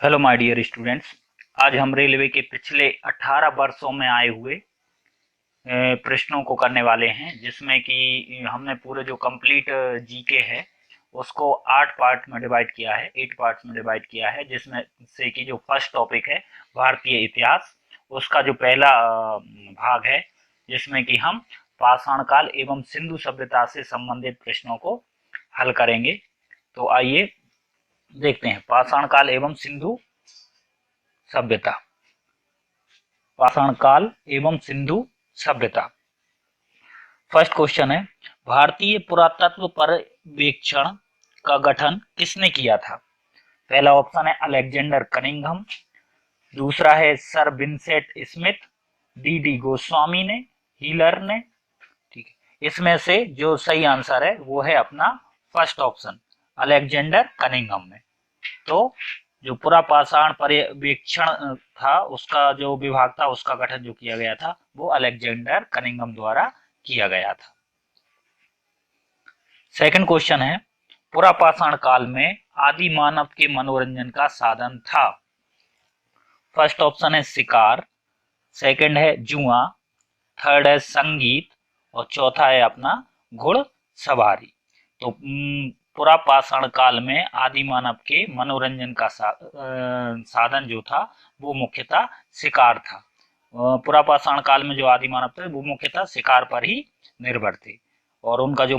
Hello my dear students. आज हम railway के पिछले 18 वर्षों में आए हुए प्रश्नों को करने वाले हैं, जिसमें कि हमने पूरे जो कंप्लीट जीके है उसको 8 पार्ट में डिवाइड किया है, 8 पार्ट्स में डिवाइड किया है। जिसमें से कि जो फर्स्ट टॉपिक है भारतीय इतिहास, उसका जो पहला भाग है, जिसमें कि हम पाषाण काल एवं सिंधु सभ्यता से संबंधित प्रश्नों को हल करेंगे। तो आइए देखते हैं पाषाण काल एवं सिंधु सभ्यता। पाषाण काल एवं सिंधु सभ्यता। फर्स्ट क्वेश्चन है, भारतीय पुरातत्व पर्यवेक्षण का गठन किसने किया था? पहला ऑप्शन है अलेक्जेंडर कनिंघम, दूसरा है sir Vincent Smith, D Goswami ने, हीलर ने। ठीक है, इसमें से जो सही आंसर है वो है अपना फर्स्ट ऑप्शन अलेक्जेंडर कनिंघम ने। तो जो पूरा पाषाण पर्यवेक्षण था, उसका जो विभाग था, उसका गठन जो किया गया था वो अलेक्जेंडर कनिंघम द्वारा किया गया था। सेकंड क्वेश्चन है, पूरा पाषाण काल में आदि मानव के मनोरंजन का साधन था? फर्स्ट ऑप्शन है शिकार, सेकंड है जुआ, थर्ड है संगीत और चौथा है अपना घुड़सवारी। तो पूरा पाषाण काल में आदि मानव के मनोरंजन का साधन जो था वो मुख्यतः शिकार था। पूरा पाषाण काल में जो आदि मानव थे वो मुख्यतः शिकार पर ही निर्भर थे, और उनका जो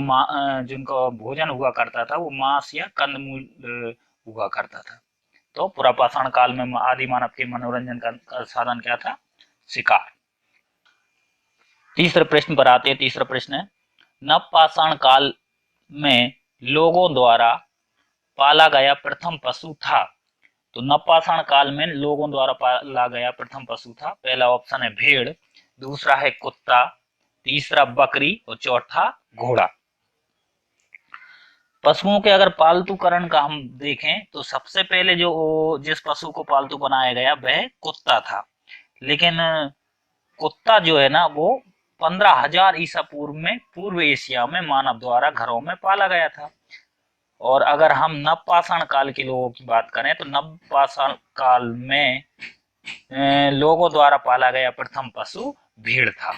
जिनका भोजन हुआ करता था वो मांस या कंदमूल हुआ करता था। तो पूरा पाषाण काल में आदि मानव के मनोरंजन का साधन क्या था? शिकार। तीसरे प्रश्न पर आते हैं। तीसरा प्रश्न है, नवपाषाण काल में लोगों द्वारा पाला गया प्रथम पशु था? तो नवपाषाण काल में लोगों द्वारा पाला गया प्रथम पशु था। पहला ऑप्शन है भेड़, दूसरा है कुत्ता, तीसरा बकरी और चौथा घोड़ा। पशुओं के अगर पालतूकरण का हम देखें तो सबसे पहले जो जिस पशु को पालतू बनाया गया वह कुत्ता था। लेकिन कुत्ता जो है ना वो 15,000 ईसा पूर्व में पूर्व एशिया में मानव द्वारा घरों में पाला गया था। और अगर हम नवपाषाण काल के लोगों की बात करें तो नवपाषाण काल में लोगों द्वारा पाला गया प्रथम पशु भेड़ था।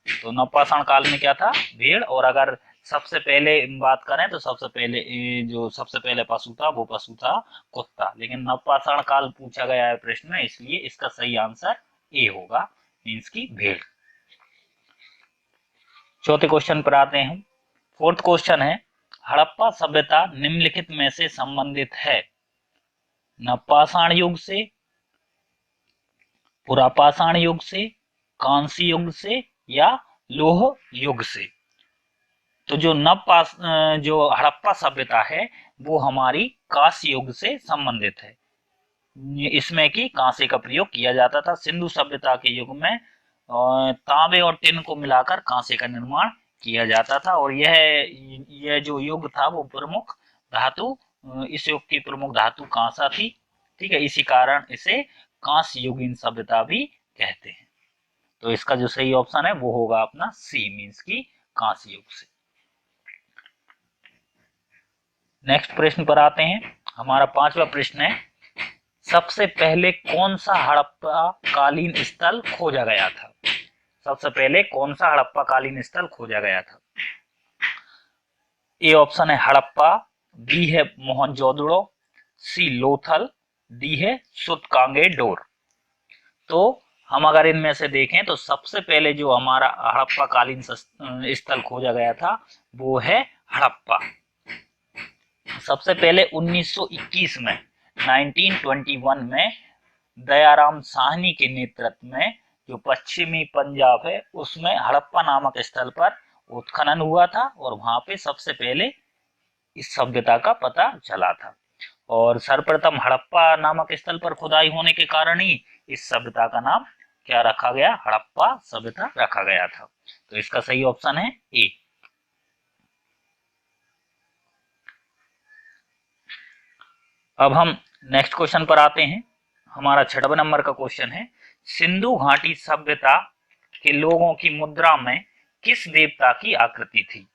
तो नवपाषाण काल में क्या था? भेड़। और अगर सबसे पहले बात करें तो सबसे पहले पशु था वो पशु था कुत्ता। लेकिन नवपाषाण काल पूछा गया है प्रश्न में, इसलिए इसका सही आंसर ए होगा, मीन्स की भेड़। चौथे क्वेश्चन पर आते हैं। फोर्थ क्वेश्चन है, हड़प्पा सभ्यता निम्नलिखित में से संबंधित है? नवपाषाण युग से, पुरापाषाण युग से, कांस्य युग से या लोह युग से? तो जो हड़प्पा सभ्यता है वो हमारी कांस्य युग से संबंधित है। इसमें कि कांसे का प्रयोग किया जाता था। सिंधु सभ्यता के युग में तांबे और टिन को मिलाकर कांसे का निर्माण किया जाता था, और यह जो युग था वो प्रमुख धातु इस युग की प्रमुख धातु कांसा थी। ठीक है, इसी कारण इसे कांस्य युगीन सभ्यता भी कहते हैं। तो इसका जो सही ऑप्शन है वो होगा अपना सी, मीन्स की कांस्य युग से। नेक्स्ट प्रश्न पर आते हैं। हमारा पांचवा प्रश्न है, सबसे पहले कौन सा हड़प्पा कालीन स्थल खोजा गया था? सबसे पहले कौन सा हड़प्पा कालीन स्थल खोजा गया था? ए ऑप्शन है हड़प्पा, बी है मोहनजोदड़ो, सी लोथल, डी है सुतकांगेडोर। तो हम अगर इनमें से देखें तो सबसे पहले जो हमारा हड़प्पा कालीन स्थल खोजा गया था वो है हड़प्पा। सबसे पहले 1921 में 1921 में दयाराम साहनी के नेतृत्व में जो पश्चिमी पंजाब है उसमें हड़प्पा नामक स्थल पर उत्खनन हुआ था, और वहां पे सबसे पहले इस सभ्यता का पता चला था। और सर्वप्रथम हड़प्पा नामक स्थल पर खुदाई होने के कारण ही इस सभ्यता का नाम क्या रखा गया? हड़प्पा सभ्यता रखा गया था। तो इसका सही ऑप्शन है ए। अब हम नेक्स्ट क्वेश्चन पर आते हैं। हमारा 6वां नंबर का क्वेश्चन है, सिंधु घाटी सभ्यता के लोगों की मुद्रा में किस देवता की आकृति थी?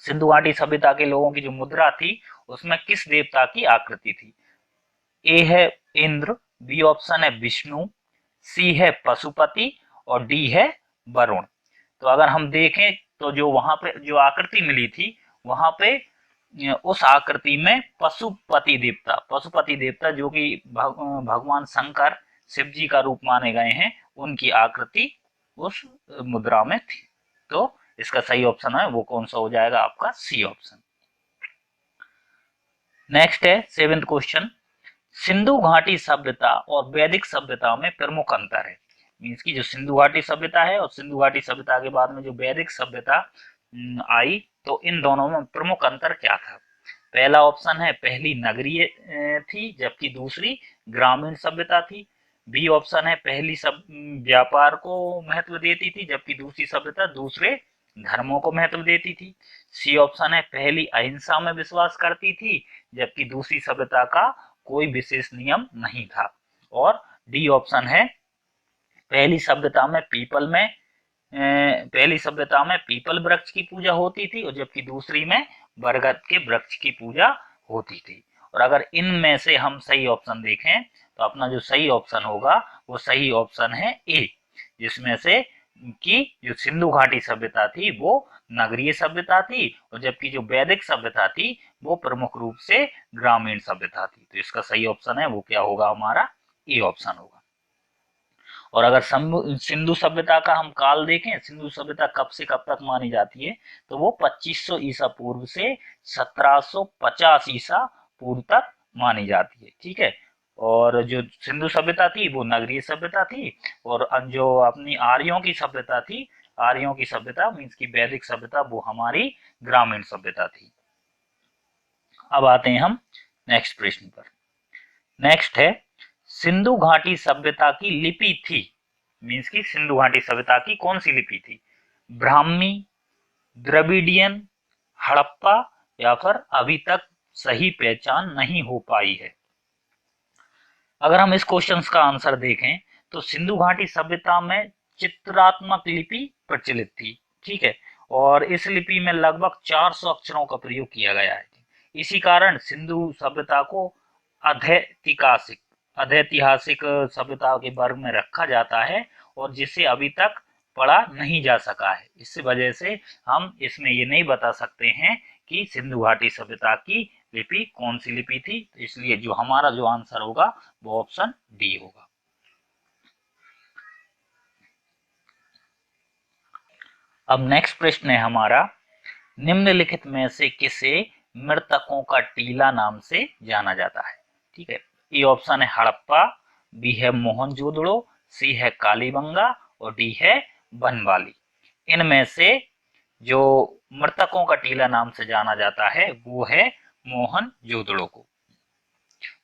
सिंधु घाटी सभ्यता के लोगों की जो मुद्रा थी उसमें किस देवता की आकृति थी? ए है इंद्र, बी ऑप्शन है विष्णु, सी है पशुपति और डी है वरुण। तो अगर हम देखें तो जो वहां पे जो आकृति मिली थी वहां पे उस आकृति में पशुपति देवता जो कि भगवान शंकर शिव जी का रूप माने गए हैं, उनकी आकृति उस मुद्रा में थी। तो इसका सही ऑप्शन है वो कौन सा हो जाएगा, आपका सी ऑप्शन। नेक्स्ट है 7th क्वेश्चन, सिंधु घाटी सभ्यता और वैदिक सभ्यता में प्रमुख अंतर है। मीन्स की जो सिंधु घाटी सभ्यता है और सिंधु घाटी सभ्यता के बाद में जो वैदिक सभ्यता आई, तो इन दोनों में प्रमुख अंतर क्या था। पहला ऑप्शन है पहली नगरीय थी जबकि दूसरी ग्रामीण सभ्यता थी। बी ऑप्शन है पहली सब व्यापार को महत्व देती थी जबकि दूसरी सभ्यता दूसरे धर्मों को महत्व देती थी। सी ऑप्शन है पहली अहिंसा में विश्वास करती थी जबकि दूसरी सभ्यता का कोई विशेष नियम नहीं था। और डी ऑप्शन है पहली सभ्यता में पीपल वृक्ष की पूजा होती थी और जबकि दूसरी में बरगद के वृक्ष की पूजा होती थी। और अगर इनमें से हम सही ऑप्शन देखें तो अपना जो सही ऑप्शन होगा वो सही ऑप्शन है ए, जिसमें से कि जो सिंधु घाटी सभ्यता थी वो नगरीय सभ्यता थी और जबकि जो वैदिक सभ्यता थी वो प्रमुख रूप से ग्रामीण सभ्यता थी। तो इसका सही ऑप्शन है वो क्या होगा, हमारा ए ऑप्शन होगा। और अगर सिंधु सभ्यता का हम काल देखें, सिंधु सभ्यता कब से कब तक मानी जाती है, तो वो 2500 ईसा पूर्व से 1750 ईसा पूर्व तक मानी जाती है। ठीक है, और जो सिंधु सभ्यता थी वो नगरीय सभ्यता थी और जो अपनी आर्यों की सभ्यता मीन्स की वैदिक सभ्यता वो हमारी ग्रामीण सभ्यता थी। अब आते हैं हम नेक्स्ट प्रश्न पर। नेक्स्ट है सिंधु घाटी सभ्यता की लिपि थी, मीन्स की सिंधु घाटी सभ्यता की कौन सी लिपि थी, ब्राह्मी, द्रविडियन, हड़प्पा या फिर अभी तक सही पहचान नहीं हो पाई है। अगर हम इस क्वेश्चन का आंसर देखें तो सिंधु घाटी सभ्यता में चित्रात्मक लिपि प्रचलित थी। ठीक है, और इस लिपि में लगभग 400 अक्षरों का प्रयोग किया गया है। इसी कारण सिंधु सभ्यता को अधैतिहासिक सभ्यता के वर्ग में रखा जाता है और जिसे अभी तक पढ़ा नहीं जा सका है। इस वजह से हम इसमें ये नहीं बता सकते हैं कि सिंधु घाटी सभ्यता की लिपि कौन सी लिपि थी, इसलिए जो हमारा जो आंसर होगा वो ऑप्शन डी होगा। अब नेक्स्ट प्रश्न है हमारा, निम्नलिखित में से किसे मृतकों का टीला नाम से जाना जाता है। ठीक है, ए ऑप्शन है हड़प्पा, बी है मोहनजोदड़ो, सी है कालीबंगा और डी है बनवाली। इनमें से जो मृतकों का टीला नाम से जाना जाता है वो है मोहनजोदड़ो को।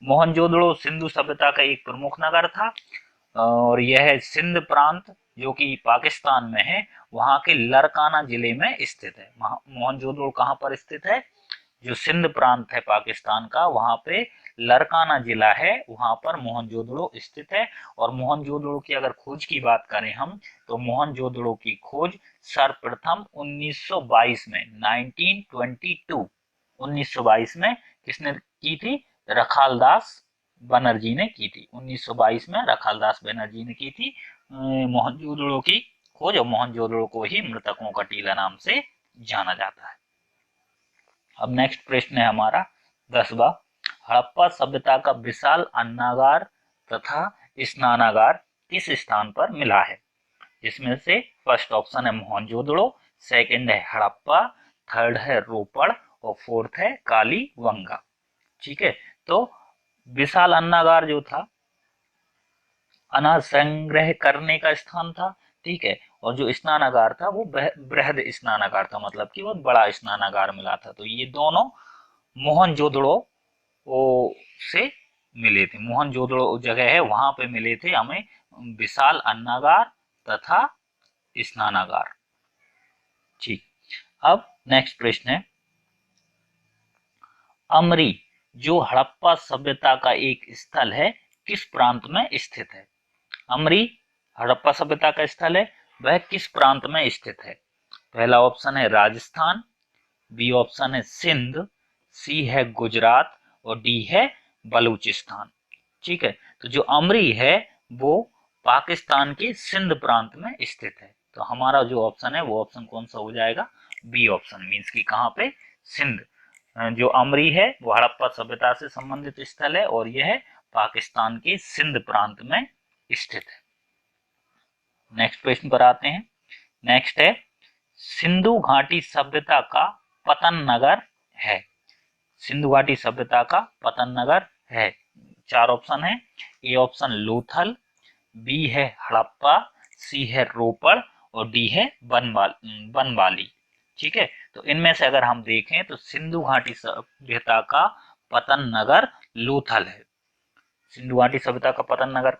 मोहनजोदड़ो सिंधु सभ्यता का एक प्रमुख नगर था और यह सिंध प्रांत जो कि पाकिस्तान में है वहां के लरकाना जिले में स्थित है। मोहनजोदड़ो कहाँ पर स्थित है, जो सिंध प्रांत है पाकिस्तान का वहां पे लरकाना जिला है, वहां पर मोहनजोदड़ो स्थित है। और मोहनजोदड़ो की अगर खोज की बात करें हम तो मोहनजोदड़ो की खोज सर्वप्रथम 1922 में 1922 में किसने की थी, रखालदास बनर्जी ने की थी। 1922 में रखालदास बनर्जी ने की थी मोहनजोदड़ो की खोज, और मोहनजोदड़ो को ही मृतकों का टीला नाम से जाना जाता है। अब नेक्स्ट प्रश्न है हमारा 10वां, हड़प्पा सभ्यता का विशाल अन्नागार तथा स्नानागार किस स्थान पर मिला है। इसमें से फर्स्ट ऑप्शन है मोहनजोदड़ो, सेकंड है हड़प्पा, थर्ड है रोपड़ और फोर्थ है कालीबंगा। ठीक है, तो विशाल अन्नागार जो था अनाज संग्रह करने का स्थान था। ठीक है, और जो स्नानागार था वो बृहद स्नानागार था, मतलब कि बहुत बड़ा स्नानागार मिला था। तो ये दोनों मोहनजोदड़ो से मिले थे, मोहनजोदड़ो जगह है वहां पे मिले थे हमें विशाल अन्नागार तथा स्नानागार। ठीक, अब नेक्स्ट प्रश्न है, अमरी जो हड़प्पा सभ्यता का एक स्थल है किस प्रांत में स्थित है। अमरी हड़प्पा सभ्यता का स्थल है, वह किस प्रांत में स्थित है। पहला ऑप्शन है राजस्थान, बी ऑप्शन है सिंध, सी है गुजरात और डी है बलूचिस्तान। ठीक है। तो जो अमरी है वो पाकिस्तान के सिंध प्रांत में स्थित है। तो हमारा जो ऑप्शन है वो ऑप्शन कौन सा हो जाएगा, बी ऑप्शन, मीन्स कि कहाँ पे, सिंध। जो अमरी है वो हड़प्पा सभ्यता से संबंधित स्थल है और यह पाकिस्तान के सिंध प्रांत में स्थित है। नेक्स्ट प्रश्न पर आते हैं। नेक्स्ट है, सिंधु घाटी सभ्यता का पतन नगर है। सिंधु घाटी सभ्यता का पतन नगर है। 4 ऑप्शन है। ए ऑप्शन लोथल, बी है हड़प्पा, सी है रोपड़ और डी है बनवाली। ठीक है। तो इनमें से अगर हम देखें तो सिंधु घाटी सभ्यता का पतन नगर लोथल है। सिंधु घाटी सभ्यता का पतन नगर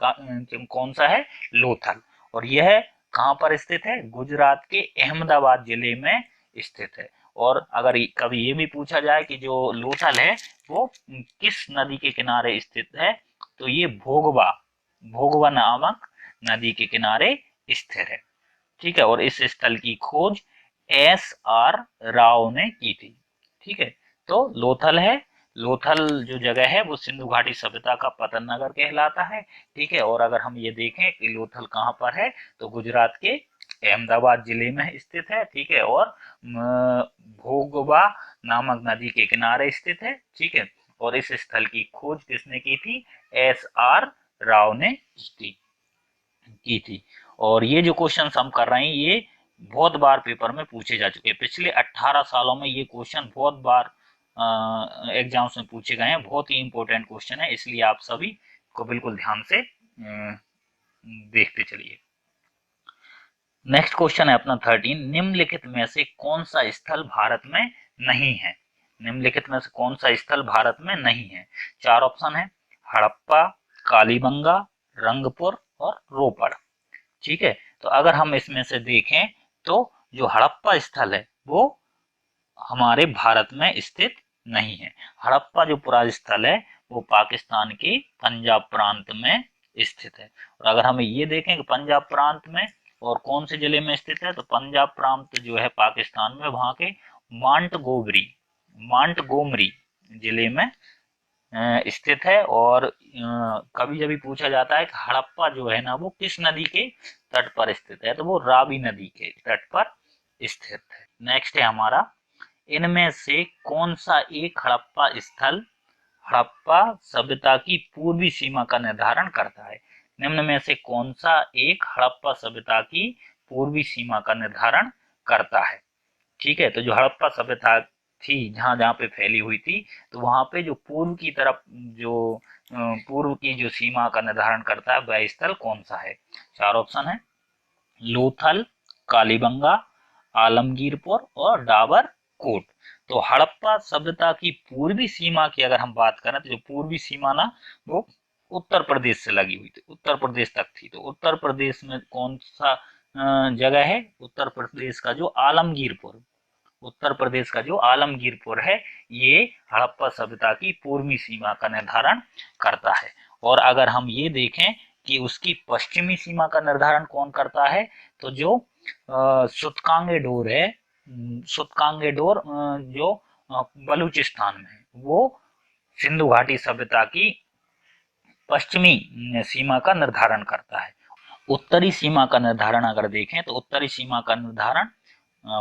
कौन सा है, लोथल। और यह कहाँ पर स्थित है, गुजरात के अहमदाबाद जिले में स्थित है। और अगर कभी ये भी पूछा जाए कि जो लोथल है वो किस नदी के किनारे स्थित है, तो ये भोगवा भोगवा नामक नदी के किनारे स्थित है। ठीक है। और इस स्थल की खोज SR राव ने की थी। ठीक है। तो लोथल है, लोथल जो जगह है वो सिंधु घाटी सभ्यता का पतन नगर कहलाता है। ठीक है। और अगर हम ये देखें कि लोथल कहाँ पर है, तो गुजरात के अहमदाबाद जिले में स्थित है। ठीक है। और भोगवा नामक नदी के किनारे स्थित है। ठीक है। और इस स्थल की खोज किसने की थी, SR राव ने की थी। और ये जो क्वेश्चन हम कर रहे हैं ये बहुत बार पेपर में पूछे जा चुके हैं। पिछले 18 सालों में ये क्वेश्चन बहुत बार एग्जाम्स में पूछे गए हैं। बहुत ही इंपॉर्टेंट क्वेश्चन है, इसलिए आप सभी को बिल्कुल ध्यान से देखते चलिए। नेक्स्ट क्वेश्चन है अपना 13, निम्नलिखित में से कौन सा स्थल भारत में नहीं है। निम्नलिखित में से कौन सा स्थल भारत में नहीं है। 4 ऑप्शन है, हड़प्पा, कालीबंगा, रंगपुर और रोपड़। ठीक है। तो अगर हम इसमें से देखें तो जो हड़प्पा स्थल है वो हमारे भारत में स्थित नहीं है। हड़प्पा जो पुरा स्थल है वो पाकिस्तान के पंजाब प्रांत में स्थित है। और अगर हम ये देखें कि पंजाब प्रांत में और कौन से जिले में स्थित है, तो पंजाब प्रांत जो है पाकिस्तान में वहां के मांटगोमरी जिले में स्थित है। और कभी कभी पूछा जाता है कि हड़प्पा जो है ना वो किस नदी के तट पर स्थित है, तो वो रावी नदी के तट पर स्थित है। नेक्स्ट है हमारा, इनमें से कौन सा एक हड़प्पा स्थल हड़प्पा सभ्यता की पूर्वी सीमा का निर्धारण करता है। निम्न में से कौन सा एक हड़प्पा सभ्यता की पूर्वी सीमा का निर्धारण करता है। ठीक है। तो जो हड़प्पा सभ्यता थी जहां जहां पे फैली हुई थी, तो वहां पे जो पूर्व की तरफ जो पूर्व की जो सीमा का निर्धारण करता है वह स्थल कौन सा है। 4 ऑप्शन है, लोथल, कालीबंगा, आलमगीरपुर और डाबर कोट। तो हड़प्पा सभ्यता की पूर्वी सीमा की अगर हम बात करें तो जो पूर्वी सीमा ना वो उत्तर प्रदेश से लगी हुई थी, उत्तर प्रदेश तक थी। तो उत्तर प्रदेश में कौन सा जगह है, उत्तर प्रदेश का जो आलमगीरपुर, उत्तर प्रदेश का जो आलमगीरपुर है ये हड़प्पा सभ्यता की पूर्वी सीमा का निर्धारण करता है। और अगर हम ये देखें कि उसकी पश्चिमी सीमा का निर्धारण कौन करता है, तो जो सुतकांगे डोर है, सुतकांगे डोर जो बलूचिस्तान में है, वो सिंधु घाटी सभ्यता की पश्चिमी सीमा का निर्धारण करता है। उत्तरी सीमा का निर्धारण अगर देखें तो उत्तरी सीमा का निर्धारण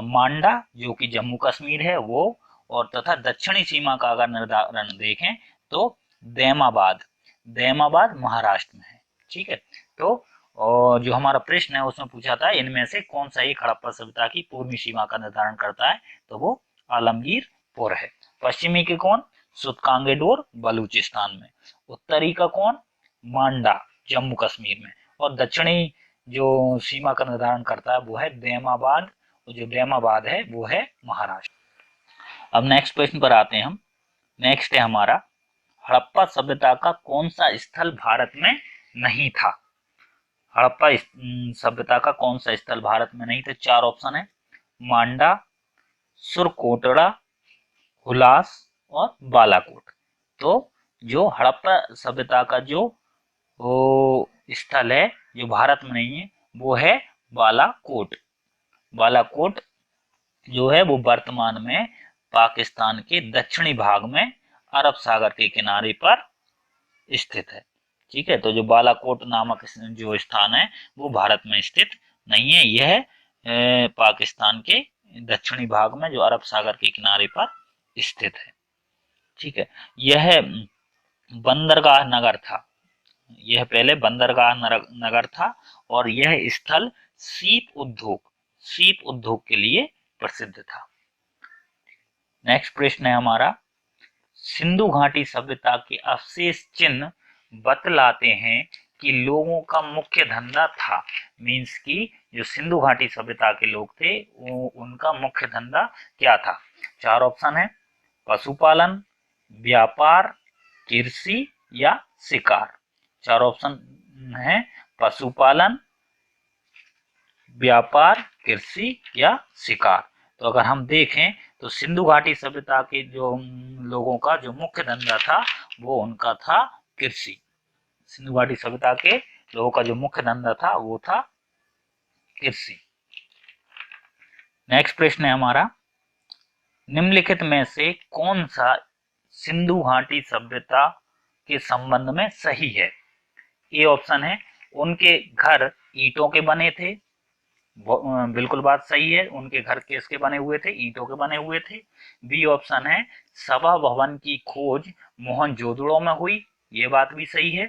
मांडा जो कि जम्मू कश्मीर है वो, और तथा दक्षिणी सीमा का अगर निर्धारण देखें तो दैमाबाद, दैमाबाद महाराष्ट्र में है। ठीक है। तो और जो हमारा प्रश्न है उसमें पूछा था इनमें से कौन सा एक हड़प्पा सभ्यता की पूर्वी सीमा का निर्धारण करता है, तो वो आलमगीरपुर है। पश्चिमी के कौन, सुतकांगेडोर बलूचिस्तान में, उत्तरी का कौन, मांडा जम्मू कश्मीर में, और दक्षिणी जो सीमा का निर्धारण करता है वो है दैमाबाद, जो दैमाबाद है वो है महाराष्ट्र। अब नेक्स्ट प्रश्न पर आते हैं हम। नेक्स्ट है हमारा, हड़प्पा सभ्यता का कौन सा स्थल भारत में नहीं था। हड़प्पा सभ्यता का कौन सा स्थल भारत में नहीं था। 4 ऑप्शन है, मांडा, सुरकोटड़ा, हुलास और बालाकोट। तो जो हड़प्पा सभ्यता का जो वो स्थल है जो भारत में नहीं है वो है बालाकोट। बालाकोट जो है वो वर्तमान में पाकिस्तान के दक्षिणी भाग में अरब सागर के किनारे पर स्थित है। ठीक है, तो जो बालाकोट नामक जो स्थान है वो भारत में स्थित नहीं है, यह पाकिस्तान के दक्षिणी भाग में जो अरब सागर के किनारे पर स्थित है। ठीक है, यह बंदरगाह नगर था, यह पहले बंदरगाह नगर था और यह स्थल सीप उद्योग के लिए प्रसिद्ध था। नेक्स्ट प्रश्न है हमारा, सिंधु घाटी सभ्यता के अवशेष चिन्ह बतलाते हैं कि लोगों का मुख्य धंधा था। मीन्स की जो सिंधु घाटी सभ्यता के लोग थे उनका मुख्य धंधा क्या था। चार ऑप्शन है, पशुपालन, व्यापार, कृषि या शिकार। चार ऑप्शन है, पशुपालन, व्यापार, कृषि या शिकार। तो अगर हम देखें तो सिंधु घाटी सभ्यता के जो लोगों का जो मुख्य धंधा था वो उनका था कृषि। सिंधु घाटी सभ्यता के लोगों का जो मुख्य धंधा था वो था कृषि। नेक्स्ट प्रश्न है हमारा, निम्नलिखित में से कौन सा सिंधु घाटी सभ्यता के संबंध में सही है। ए ऑप्शन है, उनके घर ईंटों के बने थे, बिल्कुल बात सही है, उनके घर किसके बने हुए थे, ईंटों के बने हुए थे। बी ऑप्शन है, सभा भवन की खोज मोहनजोदड़ो में हुई, ये बात भी सही है।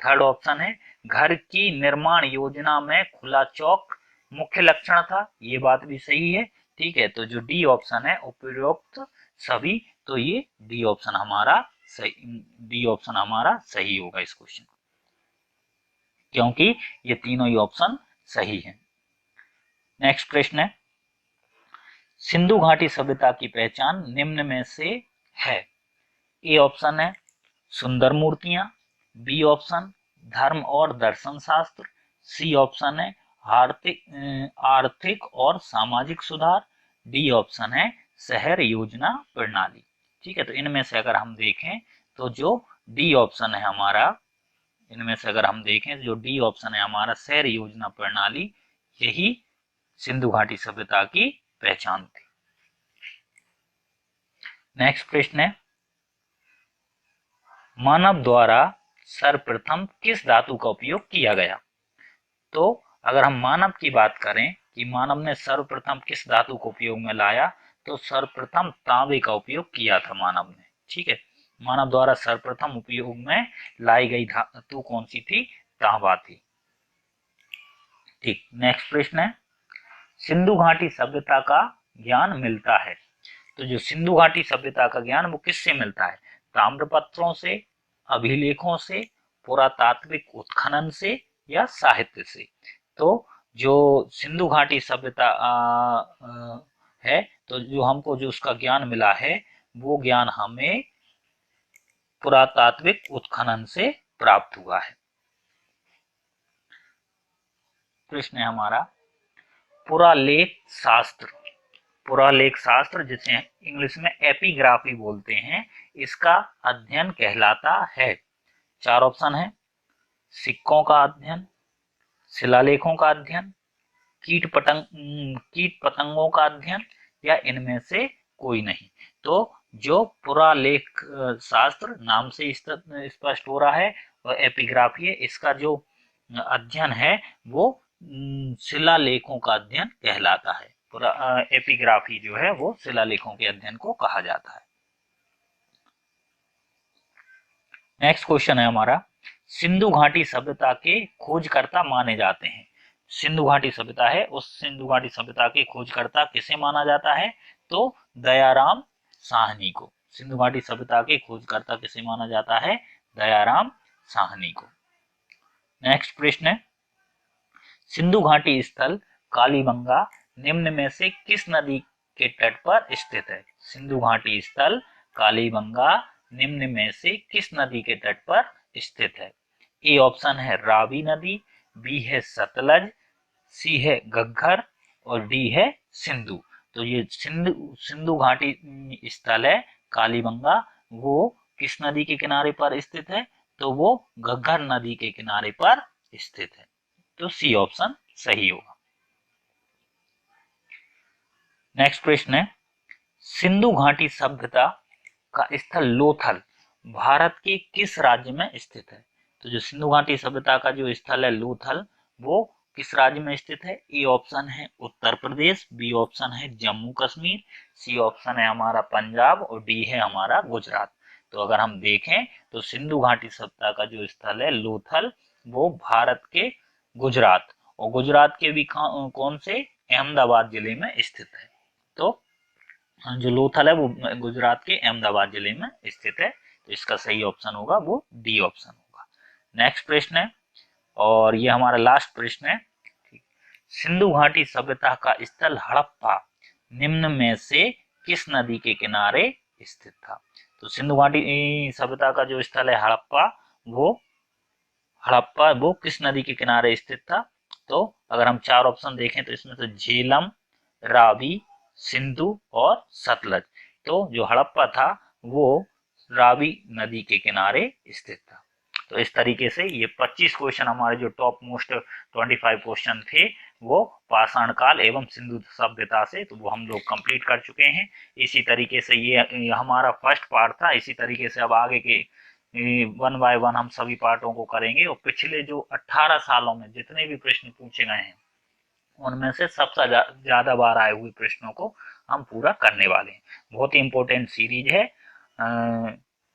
थर्ड ऑप्शन है, घर की निर्माण योजना में खुला चौक मुख्य लक्षण था, ये बात भी सही है। ठीक है, तो जो डी ऑप्शन है उपरोक्त सभी, तो ये डी ऑप्शन हमारा सही होगा इस क्वेश्चन, क्योंकि ये तीनों ही ऑप्शन सही है। नेक्स्ट प्रश्न है, सिंधु घाटी सभ्यता की पहचान निम्न में से है। ए ऑप्शन है सुंदर मूर्तियां, बी ऑप्शन धर्म और दर्शन शास्त्र, सी ऑप्शन है आर्थिक और सामाजिक सुधार, डी ऑप्शन है शहर योजना प्रणाली। ठीक है, तो इनमें से अगर हम देखें तो जो डी ऑप्शन है हमारा, इनमें से अगर हम देखें जो डी ऑप्शन है हमारा शहर योजना प्रणाली, यही सिंधु घाटी सभ्यता की पहचान थी। नेक्स्ट प्रश्न है, मानव द्वारा सर्वप्रथम किस धातु का उपयोग किया गया। तो अगर हम मानव की बात करें कि मानव ने सर्वप्रथम किस धातु को उपयोग में लाया, तो सर्वप्रथम तांबे का उपयोग किया था मानव ने। ठीक है, मानव द्वारा सर्वप्रथम उपयोग में लाई गई धातु कौन सी थी, तांबा थी। ठीक, नेक्स्ट प्रश्न है, सिंधु घाटी सभ्यता का ज्ञान मिलता है। तो जो सिंधु घाटी सभ्यता का ज्ञान वो किससे मिलता है, ताम्रपत्रों से, अभिलेखों से, पुरातात्विक उत्खनन से या साहित्य से। तो जो सिंधु घाटी सभ्यता है, तो जो हमको जो उसका ज्ञान मिला है वो ज्ञान हमें पुरातात्विक उत्खनन से प्राप्त हुआ है। प्रश्न है हमारा, पुरालेख शास्त्र जिसे इंग्लिश में एपिग्राफी बोलते हैं, इसका अध्ययन कहलाता है। चार ऑप्शन है, सिक्कों का अध्ययन, शिलालेखों का अध्ययन, कीट पतंगों का अध्ययन या इनमें से कोई नहीं। तो जो पुरालेख शास्त्र नाम से स्पष्ट हो रहा है और एपिग्राफी है, इसका जो अध्ययन है वो शिलालेखों का अध्ययन कहलाता है। पूरा एपिग्राफी जो है वो शिलालेखों के अध्ययन को कहा जाता है। नेक्स्ट क्वेश्चन है हमारा, सिंधु घाटी सभ्यता के खोजकर्ता माने जाते हैं। सिंधु घाटी सभ्यता है, उस सिंधु घाटी सभ्यता के खोजकर्ता किसे माना जाता है, तो दयाराम साहनी को। सिंधु घाटी सभ्यता के खोजकर्ता किसे माना जाता है, दयाराम साहनी को। नेक्स्ट प्रश्न है, सिंधु घाटी स्थल कालीबंगा निम्न में से किस नदी के तट पर स्थित है। सिंधु घाटी स्थल कालीबंगा निम्न में से किस नदी के तट पर स्थित है। ए ऑप्शन है रावी नदी, बी है सतलज, सी है घग्गर और डी है सिंधु। तो ये सिंधु घाटी स्थल है कालीबंगा, वो किस नदी के किनारे पर स्थित है, तो वो घग्गर नदी के किनारे पर स्थित है। तो सी ऑप्शन सही होगा। नेक्स्ट प्रश्न है, सिंधु घाटी सभ्यता का स्थल लोथल भारत के किस राज्य में स्थित है। तो जो सिंधु घाटी सभ्यता का जो स्थल है लोथल, वो किस राज्य में स्थित है? ए ऑप्शन है उत्तर प्रदेश, बी ऑप्शन है जम्मू कश्मीर, सी ऑप्शन है हमारा पंजाब और डी है हमारा गुजरात। तो अगर हम देखें तो सिंधु घाटी सभ्यता का जो स्थल है लोथल, वो भारत के गुजरात, और गुजरात के भी कौन से? अहमदाबाद जिले में स्थित है। तो जो लोथल है वो गुजरात के अहमदाबाद जिले में स्थित है। तो इसका सही ऑप्शन होगा वो डी ऑप्शन होगा। नेक्स्ट प्रश्न है, और ये हमारा लास्ट प्रश्न है। सिंधु घाटी सभ्यता का स्थल हड़प्पा निम्न में से किस नदी के किनारे स्थित था? तो सिंधु घाटी सभ्यता का जो स्थल है हड़प्पा वो किस नदी के किनारे स्थित था? तो अगर हम चार ऑप्शन देखें तो इसमें से झेलम, रावी, सिंधु और सतलज। तो जो हड़प्पा था वो रावी नदी के किनारे स्थित था। तो इस तरीके से ये 25 क्वेश्चन हमारे जो टॉप मोस्ट 25 क्वेश्चन थे वो पाषाण काल एवं सिंधु सभ्यता से, तो वो हम लोग कंप्लीट कर चुके हैं। इसी तरीके से ये हमारा फर्स्ट पार्ट था। इसी तरीके से अब आगे के वन बाय वन हम सभी पार्टों को करेंगे, और पिछले जो 18 सालों में जितने भी प्रश्न पूछे गए हैं उनमें से सबसे ज्यादा बार आए हुए प्रश्नों को हम पूरा करने वाले हैं। बहुत ही इंपॉर्टेंट सीरीज है।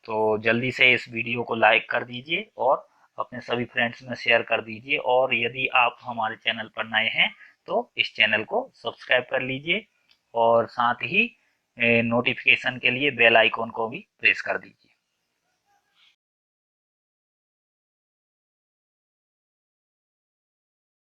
तो जल्दी से इस वीडियो को लाइक कर दीजिए और अपने सभी फ्रेंड्स में शेयर कर दीजिए, और यदि आप हमारे चैनल पर नए हैं तो इस चैनल को सब्सक्राइब कर लीजिए, और साथ ही नोटिफिकेशन के लिए बेल आइकॉन को भी प्रेस कर दीजिए।